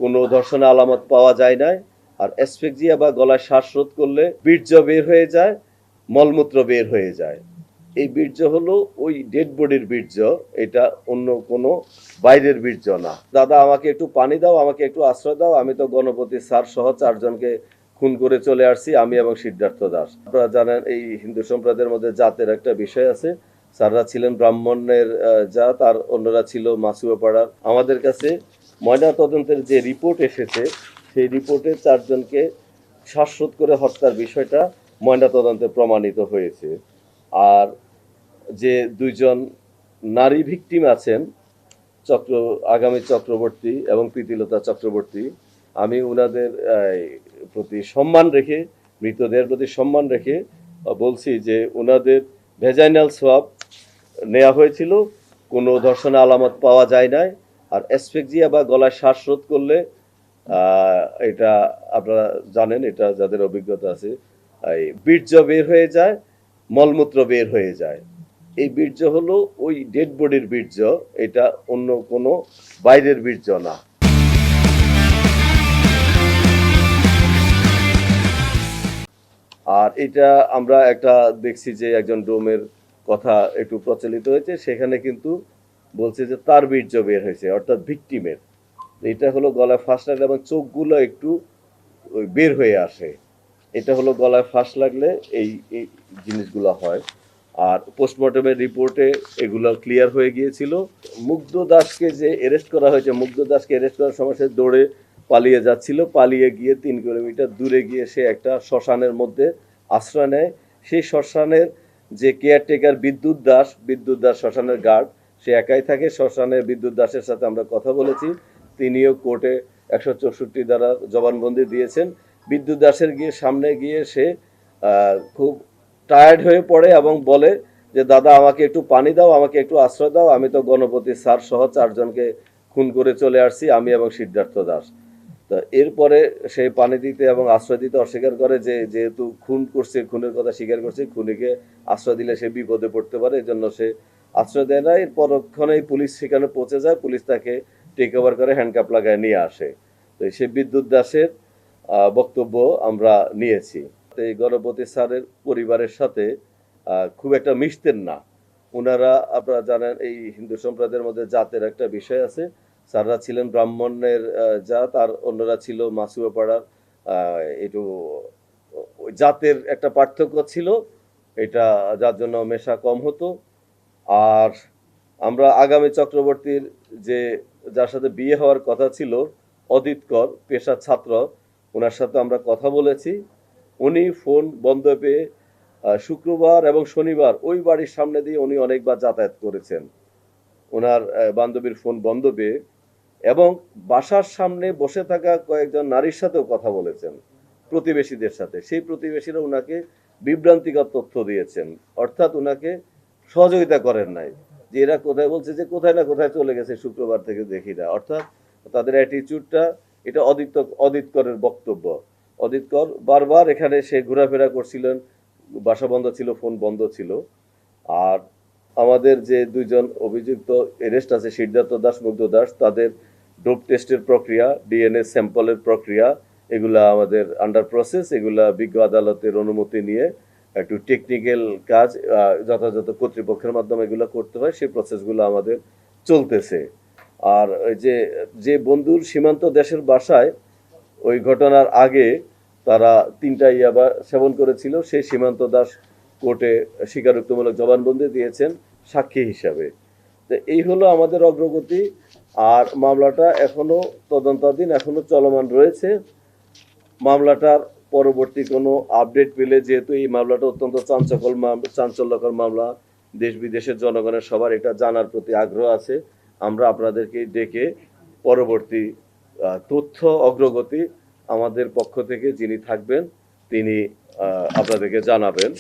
কোনো ধর্ষণে আলামত পাওয়া যায় নাই। আর অ্যাসফেক্সিয়া বা গলায় শ্বাসরোধ করলে বীর্য বের হয়ে যায়, মলমূত্র বের হয়ে যায়। এই বীর্য হলো ওই ডেড বডির বীর্য, এটা অন্য কোনো বাইরের বীর্য না। দাদা আমাকে একটু পানি দাও, আমাকে একটু আশ্রয় দাও, আমি তো গণপতি স্যার সহ 4 জনকে খুন করে চলে আসছি, আমি এবং সিদ্ধার্থ দাস। আপনারা জানেন এই হিন্দু সম্প্রদায়ের মধ্যে জাতের একটা বিষয় আছে। স্যাররা ছিলেন ব্রাহ্মণের জাত, আর অন্যরা ছিল মাসুয়া পাড়ার। আমাদের কাছে ময়নাতদন্তের যে রিপোর্ট এসেছে, সেই রিপোর্টে 4 জনকে শ্বাসরোধ করে হত্যার বিষয়টা ময়নাতদন্তে প্রমাণিত হয়েছে। আর যে 2 জন নারী ভিকটিম আছেন, আগামী চক্রবর্তী এবং প্রীতিলতা চক্রবর্তী, আমি ওনাদের প্রতি সম্মান রেখে, মৃতদের প্রতি সম্মান রেখে বলছি যে ওনাদের ভেজাইনাল সোয়াব নেওয়া হয়েছিল, কোনো ধর্ষণে আলামত পাওয়া যায় নাই। আর অ্যাসফেক্সিয়া বা গলায় শ্বাসরোধ করলে এটা আপনারা জানেন, এটা যাদের অভিজ্ঞতা আছে, বীর্য বের হয়ে যায়, মলমূত্র বের হয়ে যায়। এই বীর্য হলো ওই ডেড বডির বীর্য, এটা অন্য কোনো বাইরের বীর্য না। আর এটা আমরা একটা দেখছি যে একজন ডোমের কথা একটু প্রচলিত হয়েছে, সেখানে কিন্তু বলছে যে তার বীর্য বের হয়েছে, অর্থাৎ ভিকটিমের। এটা হলো গলায় ফাঁস লাগলে এবং চোখগুলো একটু বের হয়ে আসে, এটা হলো গলায় ফাঁস লাগলে এই জিনিসগুলো হয়। আর পোস্টমর্টমের রিপোর্টে এগুলো ক্লিয়ার হয়ে গিয়েছিল। মুগ্ধ দাসকে যে অ্যারেস্ট করা হয়েছে, মুগ্ধ দাসকে অ্যারেস্ট করার সময় সে দৌড়ে পালিয়ে যাচ্ছিল, পালিয়ে গিয়ে 3 কিলোমিটার দূরে গিয়ে সে একটা শ্মশানের মধ্যে আশ্রয় নেয়। সেই শ্মশানের যে কেয়ারটেকার বিদ্যুৎ দাস শ্মশানের গার্ড, সে একাই থাকে শ্মশানে। বিদ্যুৎ দাসের সাথে আমরা কথা বলেছি, তিনিও কোর্টে 164 দ্বারা জবানবন্দি দিয়েছেন। বিদ্যুৎ দাসের সামনে গিয়ে সে খুব টায়ার্ড হয়ে পড়ে এবং বলে যে দাদা আমাকে একটু পানি দাও, আমাকে একটু আশ্রয় দাও, আমি তো গণপতি স্যার সহ 4 জনকে খুন করে চলে আসছি, আমি এবং সিদ্ধার্থ দাস। তো এরপরে সে পানি দিতে এবং আশ্রয় দিতে অস্বীকার করে, যে যেহেতু খুন করছে, খুনের কথা স্বীকার করছে, খুনিকে আশ্রয় দিলে সে বিপদে পড়তে পারে, এই জন্য সে আশ্রয় দেয় না। এর পরক্ষণেই পুলিশ সেখানে পৌঁছে যায়, পুলিশ তাকে টেক ওভার করে হ্যান্ডকাপ লাগায় নিয়ে আসে। তো সে বিদ্যুৎ দাসের বক্তব্য আমরা নিয়েছি। এই গণপতি স্যারের পরিবারের সাথে খুব একটা মিশতেন না ওনারা। আপনারা জানেন এই হিন্দু সম্প্রদায়ের মধ্যে জাতের একটা বিষয় আছে। স্যাররা ছিলেন ব্রাহ্মণের জাত, আর অন্যরা ছিল মাসুয়া পাড়ার। একটু জাতের একটা পার্থক্য ছিল, এটা যার জন্য মেশা কম হতো। আর আমরা আগামী চক্রবর্তীর যে যার সাথে বিয়ে হওয়ার কথা ছিল, অদিত কর, পেশার ছাত্র, ওনার সাথে আমরা কথা বলেছি। উনি ফোন বন্ধ পেয়ে শুক্রবার এবং শনিবার ওই বাড়ির সামনে দিয়ে উনি অনেকবার যাতায়াত করেছেন ওনার বান্ধবীর ফোন বন্ধ পেয়ে, এবং বাসার সামনে বসে থাকা কয়েকজন নারীর সাথেও কথা বলেছেন, প্রতিবেশীদের সাথে। সেই প্রতিবেশীরা ওনাকে বিভ্রান্তিকর তথ্য দিয়েছেন, অর্থাৎ ওনাকে সহযোগিতা করেন নাই, যে এরা কোথায়, বলছে যে কোথায় না কোথায় চলে গেছে, শুক্রবার থেকে দেখি না। অর্থাৎ তাদের অ্যাটিটিউডটা, এটা অদিত করের বক্তব্য। অদিত কর বারবার এখানে সে ঘোরাফেরা করছিলেন, বাসা বন্ধ ছিল, ফোন বন্ধ ছিল। আর আমাদের যে 2 জন অভিযুক্ত অ্যারেস্ট আছে, সিদ্ধার্থ দাস, মুগ্ধ দাস, তাদের ডোপ টেস্টের প্রক্রিয়া, ডিএনএ স্যাম্পলের প্রক্রিয়া, এগুলা আমাদের আন্ডার প্রসেস। এগুলা বিজ্ঞ আদালতের অনুমতি নিয়ে একটু টেকনিক্যাল কাজ যথাযথ কর্তৃপক্ষের মাধ্যমে এগুলো করতে হয়, সেই প্রসেসগুলো আমাদের চলতেছে। আর যে বন্ধুর সীমান্ত দেশের বাসায় ওই ঘটনার আগে তারা 3টা ইয়াবা সেবন করেছিল, সেই সীমান্ত দাস কোর্টে স্বীকারোক্তিমূলক জবানবন্দি দিয়েছেন সাক্ষী হিসাবে। তো এই হলো আমাদের অগ্রগতি। আর মামলাটা এখনো তদন্তাধীন, এখনো চলমান রয়েছে। মামলাটার পরবর্তী কোনো আপডেট পেলে, যেহেতু এই মামলাটা অত্যন্ত চাঞ্চল্যকর মামলা, দেশ বিদেশের জনগণের সবার এটা জানার প্রতি আগ্রহ আছে, আমরা আপনাদেরকে ডেকে পরবর্তী তথ্য অগ্রগতি আমাদের পক্ষ থেকে যিনি থাকবেন তিনি আপনাদেরকে জানাবেন।